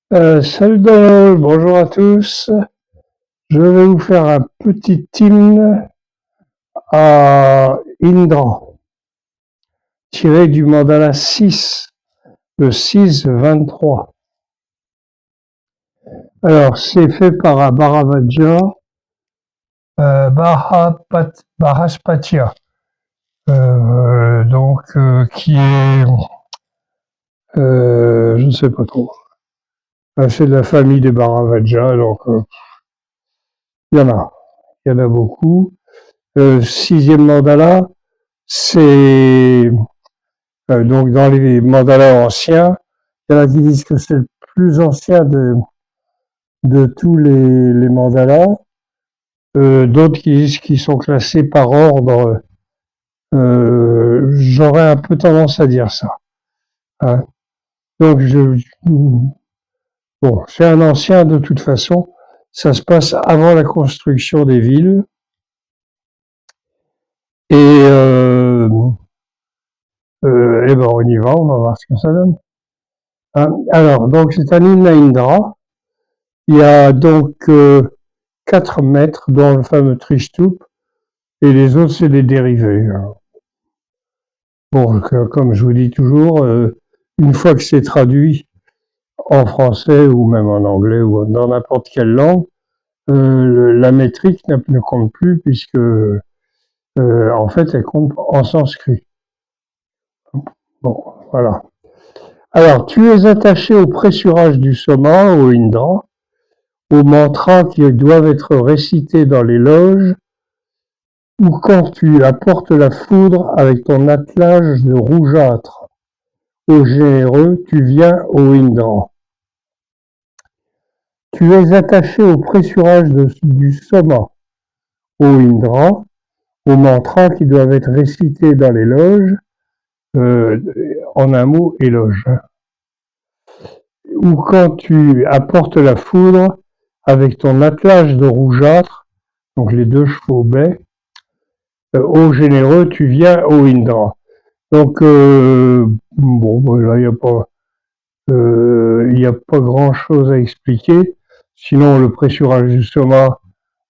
Salut Donald, bonjour à tous. Je vais vous faire un petit hymne à Indra, tiré du mandala 6, le 6-23. Alors, c'est fait par Bharavaja Bahaspatya, qui est, je ne sais pas trop, c'est de la famille des Bharavaja, donc il y en a, il y en a beaucoup. Sixième mandala, c'est donc dans les mandalas anciens, il y en a qui disent que c'est le plus ancien de tous les mandalas, d'autres qui disent qu'ils sont classés par ordre. J'aurais un peu tendance à dire ça. Hein. Donc, bon, c'est un ancien de toute façon. Ça se passe avant la construction des villes. Et, ben on y va, on va voir ce que ça donne. Hein. Alors, donc c'est un hymne à Indra. Il y a donc 4 maîtres, dont le fameux Trishtup, et les autres, c'est des dérivés. Bon, comme je vous dis toujours, une fois que c'est traduit en français ou même en anglais ou dans n'importe quelle langue, la métrique ne compte plus puisque, en fait, elle compte en sanskrit. Bon, voilà. Alors, tu es attaché au pressurage du soma, au Indra, aux mantras qui doivent être récités dans les loges, ou quand tu apportes la foudre avec ton attelage de rougeâtre. Ô généreux, tu viens au Indra. Tu es attaché au pressurage du soma, ô Indra, aux mantras qui doivent être récités dans les loges, en un mot, éloge. Ou quand tu apportes la foudre avec ton attelage de rougeâtre, donc les 2 chevaux baies, ô généreux, tu viens au Indra. Donc, bon, là, il n'y a pas grand-chose à expliquer. Sinon, le pressurage du soma,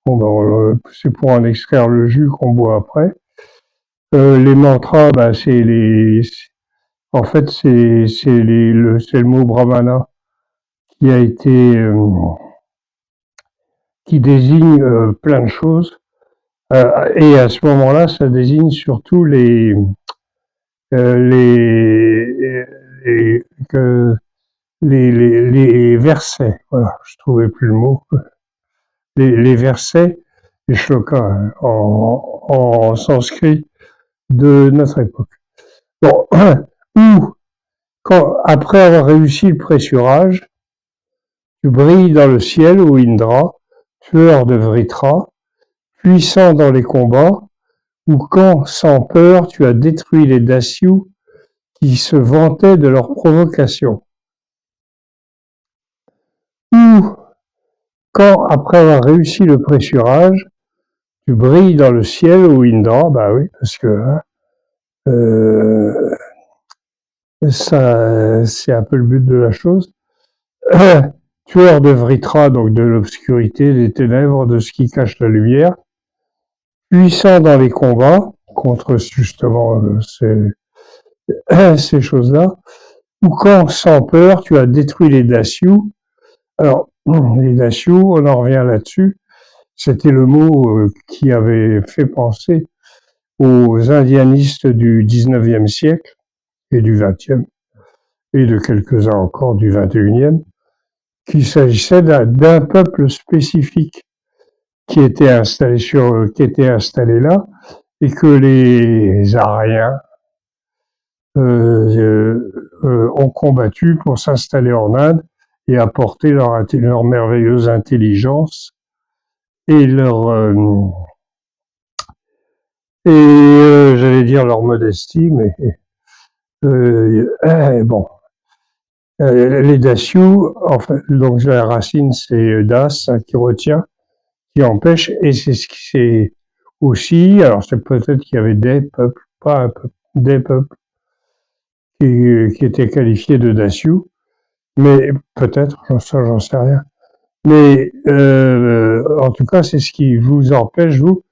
bon, ben, c'est pour en extraire le jus qu'on boit après. Les mantras, ben, en fait, c'est le mot brahmana qui a été, qui désigne plein de choses. Et à ce moment-là, ça désigne surtout les, les, que les versets. Voilà, je trouvais plus le mot. Les versets, les shlokas hein, en sanskrit de notre époque. Bon, ou après avoir réussi le pressurage, tu brilles dans le ciel, ô Indra, tueur de Vritra, puissant dans les combats, ou quand, sans peur, tu as détruit les Dasyus qui se vantaient de leur provocation. Ou quand, après avoir réussi le pressurage, tu brilles dans le ciel, ô Indra, bah oui, parce que ça, c'est un peu le but de la chose. Tueur de Vritra, donc de l'obscurité, des ténèbres, de ce qui cache la lumière, puissant dans les combats contre justement ces choses-là, ou quand, sans peur, tu as détruit les Dasyus. Alors, les Dasyus, on en revient là-dessus, c'était le mot qui avait fait penser aux indianistes du 19e siècle et du 20e, et de quelques-uns encore du 21e, qu'il s'agissait d'un peuple spécifique qui était installé là, et que les Aryens ont combattu pour s'installer en Inde et apporter leur merveilleuse intelligence et j'allais dire leur modestie, mais bon. Les Dasyus, enfin, donc la racine c'est das hein, qui retient, qui empêche, et c'est ce qui c'est aussi, alors c'est peut-être qu'il y avait des peuples, pas un peuple, des peuples qui étaient qualifiés de Dasyus, Mais peut-être, j'en sais rien. Mais en tout cas, c'est ce qui vous empêche, vous,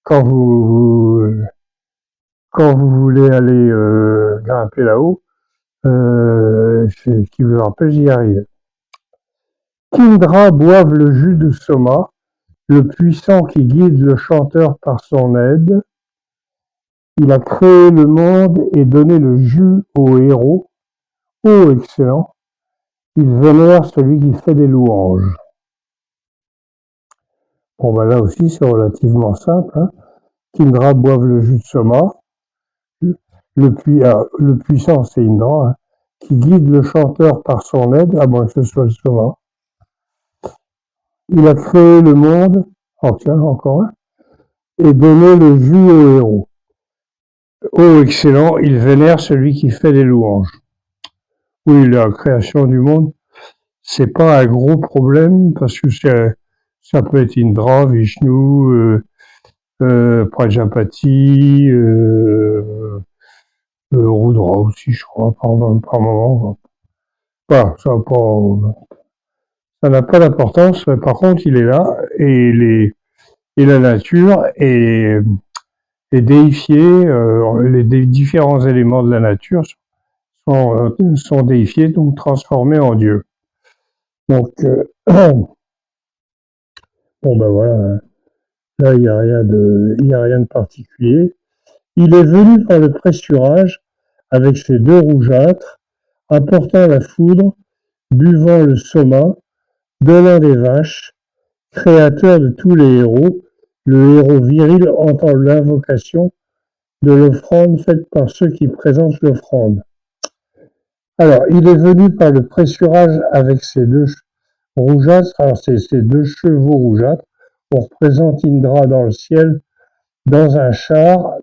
quand quand vous voulez aller grimper là-haut, c'est ce qui vous empêche d'y arriver. Qu'Indra boive le jus de Soma, le puissant qui guide le chanteur par son aide. Il a créé le monde et donné le jus aux héros. Ô excellent! Il vénère celui qui fait des louanges. Bon, ben là aussi, c'est relativement simple. Hein. Qu'Indra boive le jus de Soma. Le puissant, c'est Indra, hein, qui guide le chanteur par son aide, à moins que ce soit le Soma. Il a créé le monde, tiens, encore un, et donné le jus aux héros. Ô excellent, il vénère celui qui fait des louanges. Oui, la création du monde, c'est pas un gros problème parce que ça peut être Indra, Vishnu, Prajapati, Rudra aussi, je crois, par moment. Voilà, ça n'a pas d'importance. Par contre, il est là et la nature est déifiée. Les différents éléments de la nature sont déifiés, donc transformés en Dieu. Donc, bon ben voilà, hein. Là il n'y a rien de particulier. Il est venu par le pressurage avec ses deux rougeâtres, apportant la foudre, buvant le soma, donnant des vaches, créateur de tous les héros. Le héros viril entend l'invocation de l'offrande faite par ceux qui présentent l'offrande. Alors, il est venu par le pressurage avec ses deux rougeâtres. Alors, c'est ces deux chevaux rougeâtres. On représente Indra dans le ciel, dans un char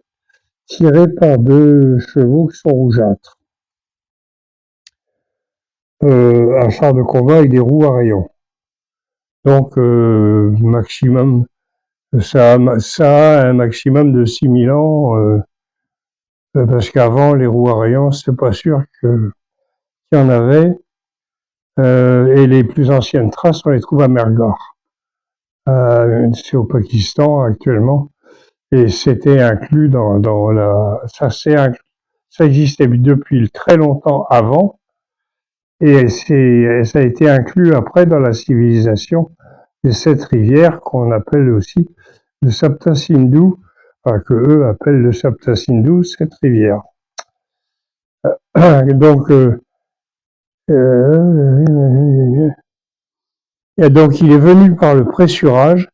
tiré par deux chevaux qui sont rougeâtres. Un char de combat avec des roues à rayons. Donc, maximum, ça a un maximum de 6000 ans, parce qu'avant, les roues à rayons, c'est pas sûr qu'il y en avait. Et les plus anciennes traces, on les trouve à Mergar. C'est au Pakistan actuellement. Et c'était inclus dans la... Ça existait depuis très longtemps avant. Et ça a été inclus après dans la civilisation des 7 rivières qu'on appelle aussi le Sapta Sindhu, enfin, que eux appellent le Sapta Sindhu, 7 rivières. Donc, et donc il est venu par le pressurage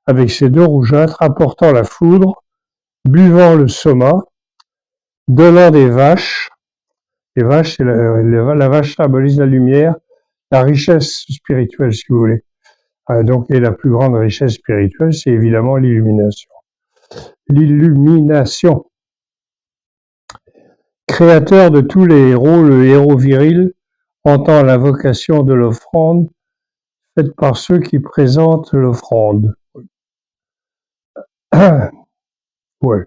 avec ses deux rougeâtres, apportant la foudre, buvant le soma, donnant des vaches. Les vaches, la vache symbolise la lumière, la richesse spirituelle, si vous voulez. Donc, et la plus grande richesse spirituelle, c'est évidemment l'illumination. L'illumination. Créateur de tous les héros, le héros viril entend l'invocation de l'offrande faite par ceux qui présentent l'offrande. Ouais.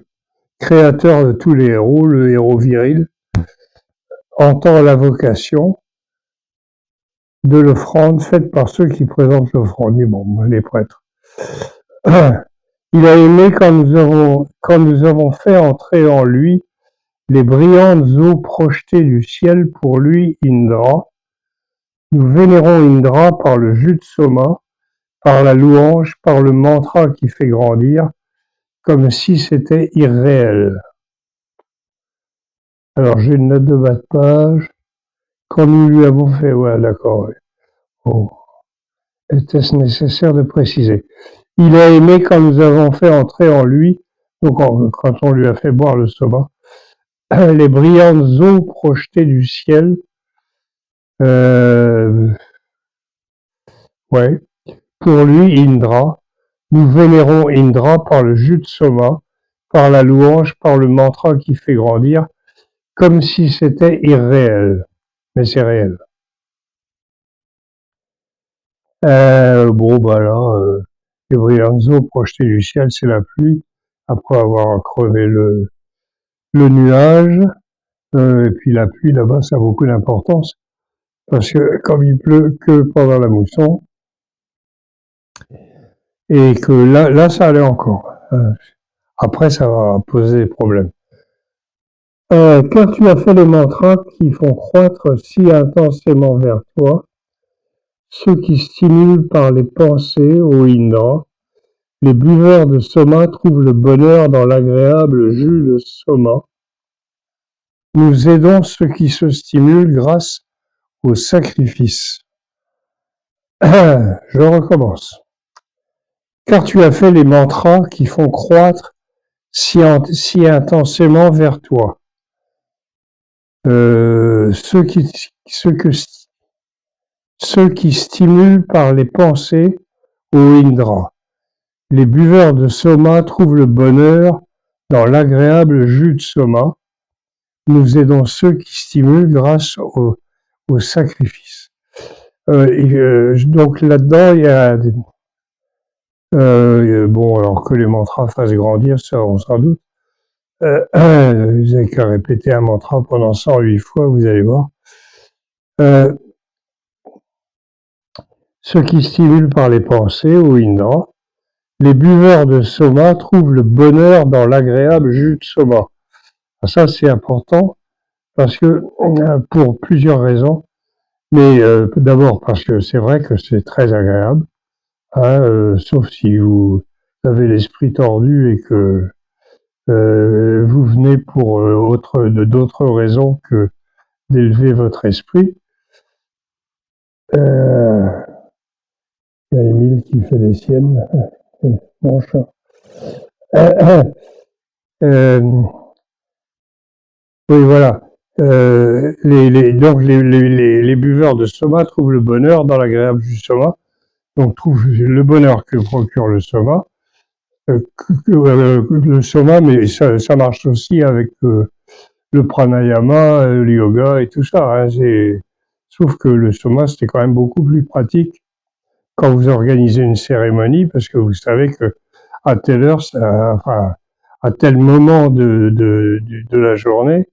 Créateur de tous les héros, le héros viril entend l'invocation de l'offrande faite par ceux qui présentent l'offrande. Bon, les prêtres. Il a aimé quand nous avons fait entrer en lui les brillantes eaux projetées du ciel pour lui, Indra. Nous vénérons Indra par le jus de soma, par la louange, par le mantra qui fait grandir, comme si c'était irréel. Alors j'ai une note de bas de page. Quand nous lui avons fait, ouais, d'accord. Ouais. Oh. Était-ce nécessaire de préciser? Il a aimé quand nous avons fait entrer en lui, donc quand on lui a fait boire le soma, les brillantes eaux projetées du ciel. Ouais. Pour lui, Indra, nous vénérons Indra par le jus de soma, par la louange, par le mantra qui fait grandir, comme si c'était irréel. Mais c'est réel. Bon, bah là, les brillantes eaux projetées du ciel, c'est la pluie, après avoir crevé le nuage. Et puis la pluie, là-bas, ça a beaucoup d'importance, parce que comme il pleut que pendant la mousson, et que là ça allait encore. Après, ça va poser des problèmes. Quand tu as fait les mantras qui font croître si intensément vers toi, ceux qui stimulent par les pensées au Indra, les buveurs de soma trouvent le bonheur dans l'agréable jus de soma. Nous aidons ceux qui se stimulent grâce au sacrifice. Je recommence. Car tu as fait les mantras qui font croître si intensément vers toi. Ceux qui stimulent par les pensées au Indra. Les buveurs de soma trouvent le bonheur dans l'agréable jus de soma. Nous aidons ceux qui stimulent grâce au sacrifice. Donc là-dedans, il y a bon, alors que les mantras fassent grandir, ça on s'en doute. Vous n'avez qu'à répéter un mantra pendant 108 fois, vous allez voir. Ceux qui stimulent par les pensées au Indra, les buveurs de soma trouvent le bonheur dans l'agréable jus de soma. Ça, c'est important parce que pour plusieurs raisons, mais d'abord parce que c'est vrai que c'est très agréable, hein, sauf si vous avez l'esprit tordu et que vous venez pour d'autres raisons que d'élever votre esprit. Il y a Émile qui fait des siennes, mon chat. Oui, voilà. Donc les buveurs de soma trouvent le bonheur dans l'agréable du soma, donc trouvent le bonheur que procure le soma. Le soma, mais ça marche aussi avec le pranayama, le yoga et tout ça. Hein, sauf que le soma, c'était quand même beaucoup plus pratique quand vous organisez une cérémonie, parce que vous savez que à telle heure, enfin, à tel moment de la journée,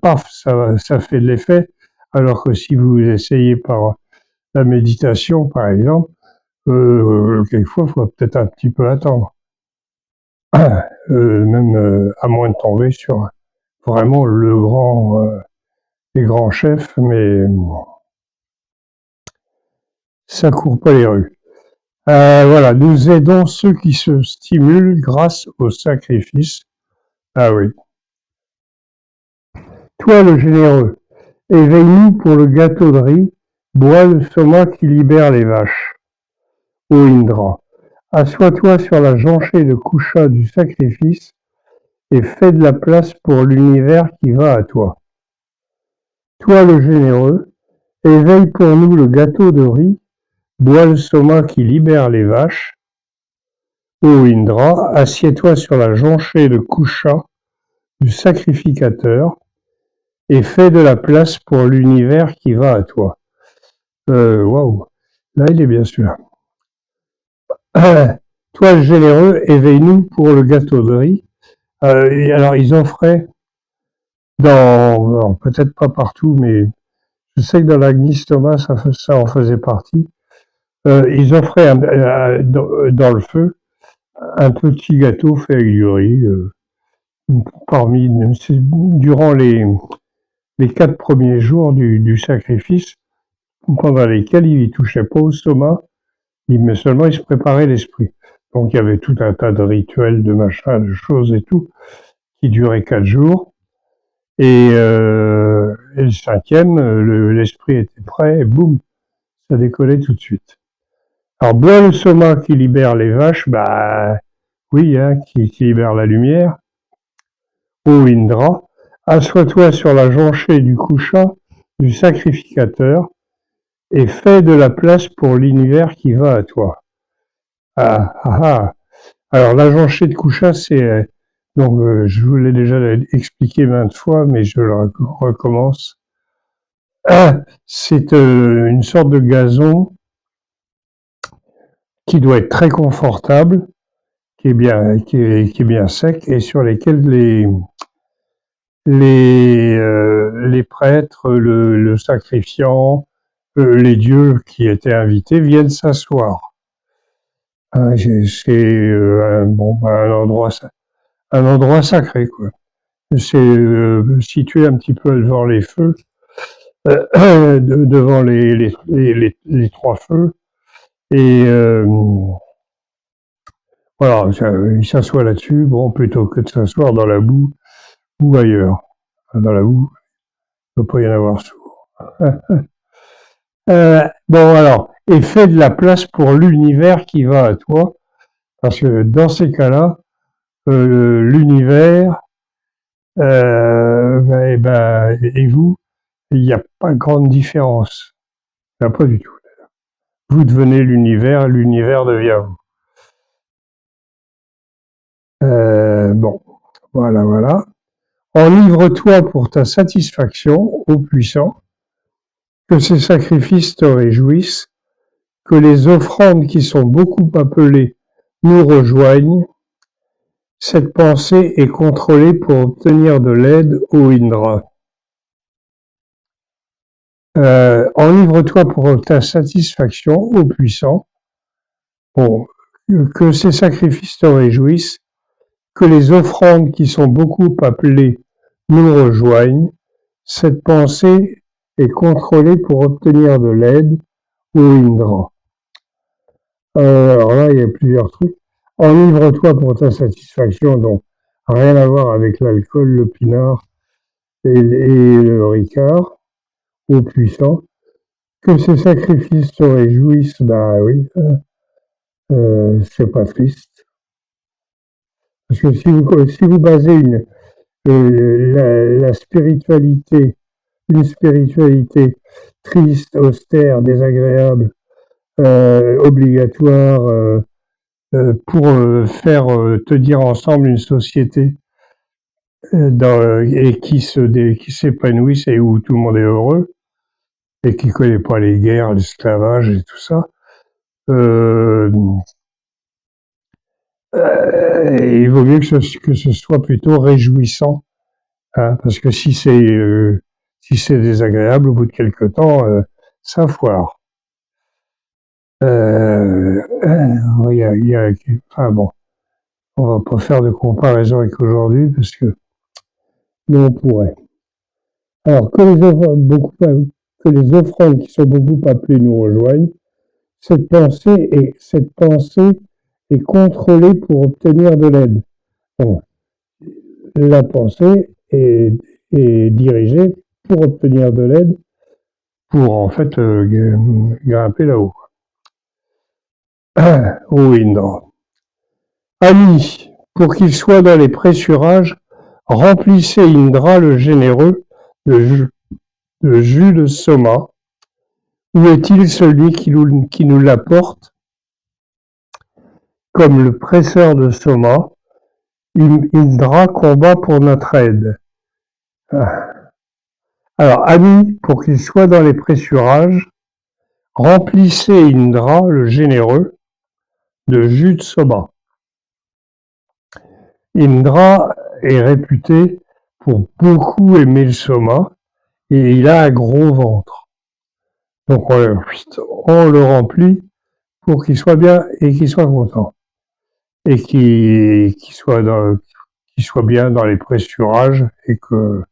paf, ça fait de l'effet. Alors que si vous essayez par la méditation, par exemple, quelquefois, il faut peut-être un petit peu attendre. Même à moins de tomber sur vraiment les grands chefs, mais ça court pas les rues. Voilà, nous aidons ceux qui se stimulent grâce au sacrifice. Ah oui. Toi le généreux, éveille-nous pour le gâteau de riz, bois le soma qui libère les vaches. Ô Indra, assois-toi sur la jonchée de coucha du sacrifice et fais de la place pour l'univers qui va à toi. Toi le généreux, éveille pour nous le gâteau de riz, bois le soma qui libère les vaches. Ô Indra, assieds-toi sur la jonchée de coucha du sacrificateur et fais de la place pour l'univers qui va à toi. Waouh, là il est bien sûr. Toi le généreux, éveille-nous pour le gâteau de riz. Alors ils offraient peut-être pas partout, mais je sais que dans l'Agnis Thomas, ça en faisait partie. Ils offraient dans le feu un petit gâteau fait avec du riz. Durant les 4 premiers jours du sacrifice, pendant lesquels il ne touchait pas au soma, mais seulement il se préparait l'esprit. Donc il y avait tout un tas de rituels, de machins, de choses et tout, qui duraient 4 jours. Et le 5e, l'esprit était prêt, et boum, ça décollait tout de suite. Alors bois le soma qui libère les vaches, bah oui, hein, qui libère la lumière. Ô Indra, assois-toi sur la jonchée du coucha du sacrificateur et fais de la place pour l'univers qui va à toi. Alors la jonchée de coucha, c'est donc je vous l'ai déjà expliqué maintes fois, mais je le recommence. C'est une sorte de gazon qui doit être très confortable, qui est bien sec et sur lesquels les prêtres, le sacrifiant, les dieux qui étaient invités viennent s'asseoir. C'est un endroit sacré, quoi. C'est situé un petit peu devant les feux, devant les trois feux, et voilà, il s'assoit là-dessus, bon, plutôt que de s'asseoir dans la boue ou ailleurs. Dans la boue, il ne peut pas y en avoir souvent. Bon, alors, et fais de la place pour l'univers qui va à toi, parce que dans ces cas-là, l'univers, et vous, il n'y a pas grande différence. Il n'y a pas du tout. Vous devenez l'univers, l'univers devient vous. Bon, voilà. Enivre-toi pour ta satisfaction, ô puissant, que ces sacrifices te réjouissent, que les offrandes qui sont beaucoup appelées nous rejoignent. Cette pensée est contrôlée pour obtenir de l'aide, ô Indra. Enivre-toi pour ta satisfaction, ô puissant, bon, que ces sacrifices te réjouissent, que les offrandes qui sont beaucoup appelées nous rejoignent. Cette pensée est contrôlée pour obtenir de l'aide, ô Indra. Alors là, il y a plusieurs trucs. Enivre-toi pour ta satisfaction, donc rien à voir avec l'alcool, le pinard et le ricard, ô puissant. Que ces sacrifices te réjouissent, bah oui, c'est pas triste. Parce que si vous basez la spiritualité, une spiritualité triste, austère, désagréable, obligatoire, pour faire tenir ensemble une société et qui s'épanouisse et où tout le monde est heureux et qui ne connaît pas les guerres, l'esclavage et tout ça. Il vaut mieux que ce soit plutôt réjouissant, hein, parce que si c'est désagréable, au bout de quelque temps, ça foire. Enfin bon, on va pas faire de comparaison avec aujourd'hui parce que mais on pourrait. Alors que les offrandes qui sont beaucoup appelées nous rejoignent, cette pensée est contrôlée pour obtenir de l'aide. Donc, la pensée est dirigée pour obtenir de l'aide, pour en fait grimper là-haut. Ô Indra. Ami, pour qu'il soit dans les pressurages, remplissez Indra le généreux de jus de Soma. Où est-il celui qui nous l'apporte? Comme le presseur de Soma, Indra combat pour notre aide. Alors, ami, pour qu'il soit dans les pressurages, remplissez Indra, le généreux, de jus de Soma. Indra est réputé pour beaucoup aimer le Soma et il a un gros ventre. Donc on le remplit pour qu'il soit bien et qu'il soit content. Et qu'il soit bien dans les pressurages et qu'on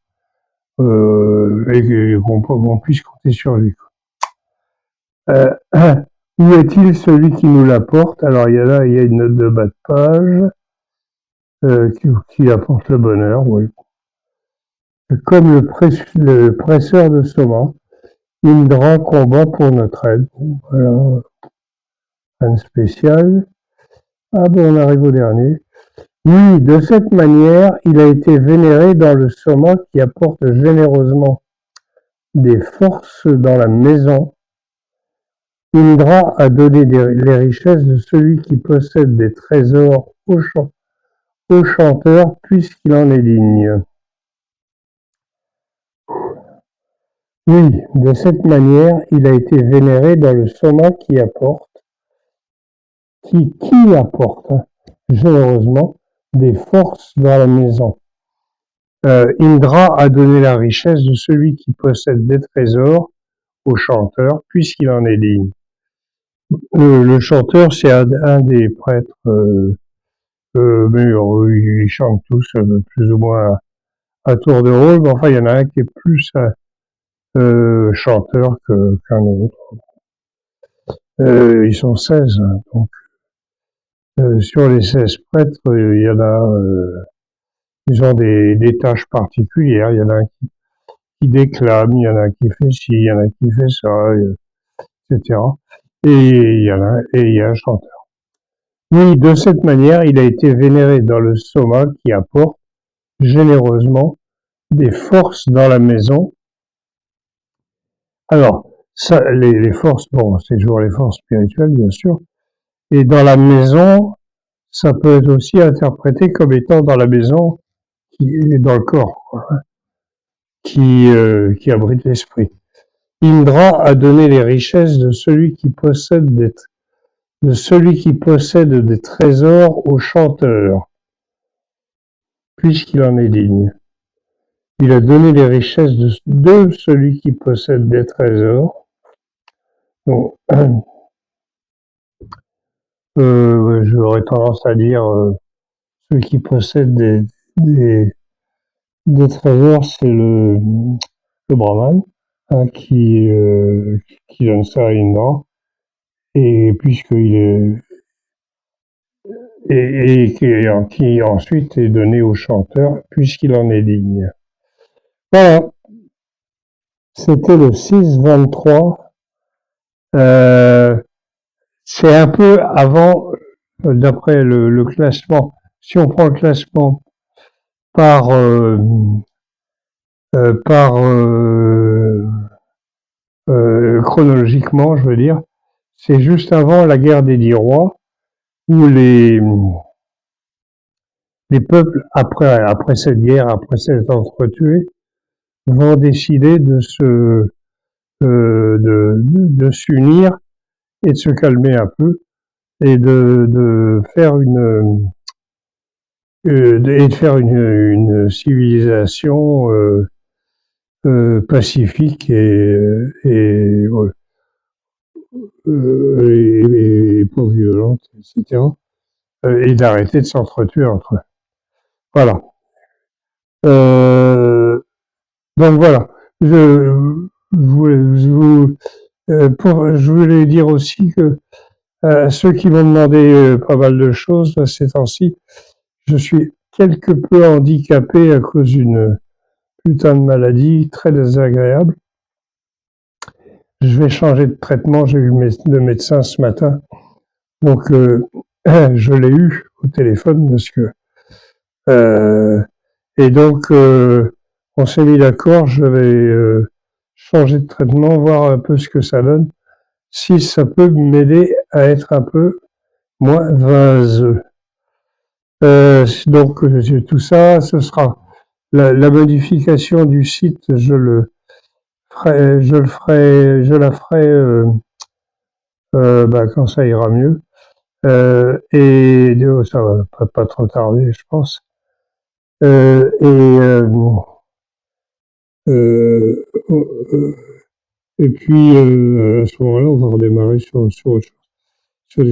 puisse compter sur lui. Où est-il celui qui nous l'apporte? Alors il y a une note de bas de page qui apporte le bonheur, oui. Comme le presseur de Soma, Indra combat pour notre aide. Voilà, un spécial. Ah bon, on arrive au dernier. Oui, de cette manière, il a été vénéré dans le Soma qui apporte généreusement des forces dans la maison. Indra a donné les richesses de celui qui possède des trésors au chanteur puisqu'il en est digne. Oui, de cette manière, il a été vénéré dans le Soma qui apporte généreusement des forces dans la maison. Indra a donné la richesse de celui qui possède des trésors au chanteur, puisqu'il en est digne. Le chanteur, c'est un des prêtres, mais ils chantent tous plus ou moins à tour de rôle, mais enfin, il y en a un qui est plus chanteur qu'un autre. Ils sont 16, hein, donc sur les 16 prêtres, il y en a, ils ont des tâches particulières. Il y en a un qui déclame, il y en a un qui fait ci, il y en a un qui fait ça, etc. Et il y a un chanteur. Oui, de cette manière, il a été vénéré dans le soma qui apporte généreusement des forces dans la maison. Alors, ça, les forces, bon, c'est toujours les forces spirituelles, bien sûr. Et dans la maison, ça peut être aussi interprété comme étant dans la maison qui est dans le corps, quoi, qui abrite l'esprit. Indra a donné les richesses de celui qui possède des trésors au chanteur, puisqu'il en est digne. Il a donné les richesses de celui qui possède des trésors. Donc, j'aurais tendance à dire celui qui possède des trésors, c'est le brahman, hein, qui donne ça à Indra. Et puisqu'il est qui ensuite est donné au chanteur puisqu'il en est digne. Voilà, c'était le 6-23. C'est un peu avant, d'après le classement. Si on prend le classement par par chronologiquement, je veux dire, c'est juste avant la guerre des 10 rois où les peuples, après cette guerre, après s'être entretués, vont décider de s'unir et de se calmer un peu et de faire une civilisation pacifique et pas violente, etc. Et d'arrêter de s'entretuer entre eux. Voilà. Donc voilà. Je voulais dire aussi que ceux qui m'ont demandé pas mal de choses ces temps-ci, je suis quelque peu handicapé à cause d'une putain de maladie très désagréable. Je vais changer de traitement, j'ai eu le médecin ce matin, donc je l'ai eu au téléphone parce que et donc on s'est mis d'accord, je vais changer de traitement, voir un peu ce que ça donne, si ça peut m'aider à être un peu moins vaseux. Donc tout ça, ce sera la modification du site, je la ferai quand ça ira mieux. Et ça va pas trop tarder, je pense. Et puis à ce moment-là, on va redémarrer sur des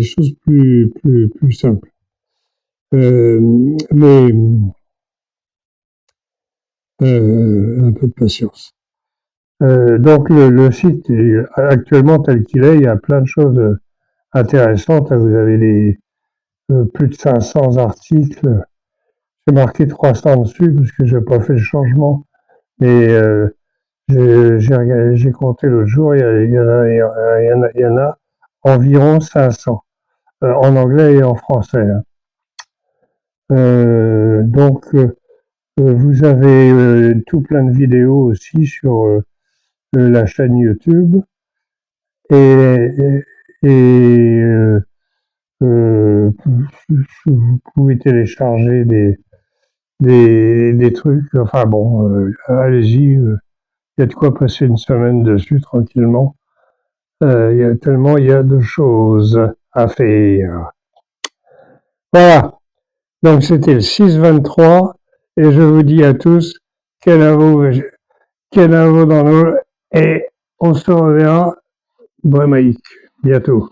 choses plus simples. Mais un peu de patience. Donc le site est actuellement tel qu'il est, il y a plein de choses intéressantes. Vous avez plus de 500 articles. J'ai marqué 300 dessus parce que j'ai pas fait le changement. Mais j'ai compté l'autre jour, il y en a environ 500 en anglais et en français. Hein. Donc vous avez tout plein de vidéos aussi sur la chaîne YouTube et, et vous pouvez télécharger des trucs. Enfin bon, allez-y, il y a de quoi passer une semaine dessus tranquillement. Il y a de choses à faire. Voilà. Donc c'était le 6-23 et je vous dis à tous, quel avou dans l'eau et On se reverra, Brémaïque, bientôt.